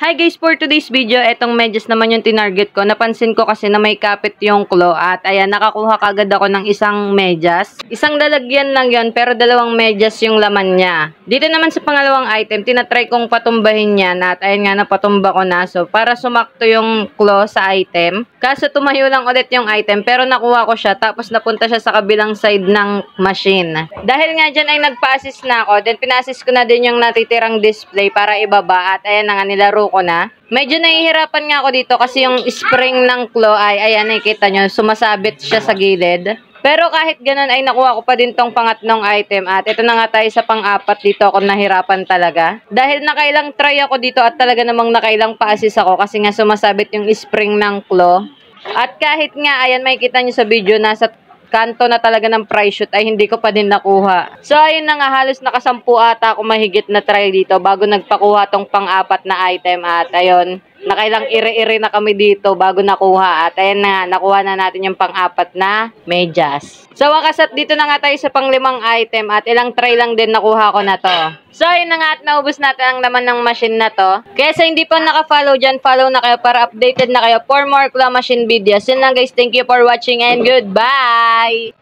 Hi guys, for today's video, etong medyas naman yung tinarget ko. Napansin ko kasi na may kapit yung claw at ayan, nakakuha kagad ako ng isang medyas. Isang lalagyan lang yon pero dalawang medyas yung laman niya. Dito naman sa pangalawang item, tinatry kong patumbahin yan at ayan nga, napatumba ko na. So, para sumakto yung claw sa item. Kaso tumayo lang ulit yung item pero nakuha ko siya tapos napunta siya sa kabilang side ng machine. Dahil nga dyan ay nagpa-assist na ako, then pina-assist ko na din yung natitirang display para ibaba at ayan na nga, nilaro ko na. Medyo nahihirapan nga ako dito kasi yung spring ng claw ay, ayan, nakikita nyo, sumasabit siya sa gilid. Pero kahit ganun ay nakuha ko pa din tong pangatlong item at ito na nga tayo sa pang-apat. Dito ako nahirapan talaga. Dahil nakailang try ako dito at talaga namang nakailang pa-assist ako kasi nga sumasabit yung spring ng claw. At kahit nga, ayan, makikita nyo sa video, nasa kanto na talaga ng price shoot ay hindi ko pa din nakuha. So, ayun na nga, halos nakasampu ata ako mahigit na try dito bago nagpakuha tong pang-apat na item. At ayun, nakailang ire-ire na kami dito bago nakuha. At ayun na, nakuha na natin yung pang-apat na medyas. So, wakas at dito na nga tayo sa pang-limang item at ilang try lang din nakuha ko na to. So, ayun na nga at naubos natin ang laman ng machine na to. Kaya sa hindi pa naka-follow dyan, follow na kayo para updated na kayo for more claw machine videos. Yun lang guys, thank you for watching and goodbye!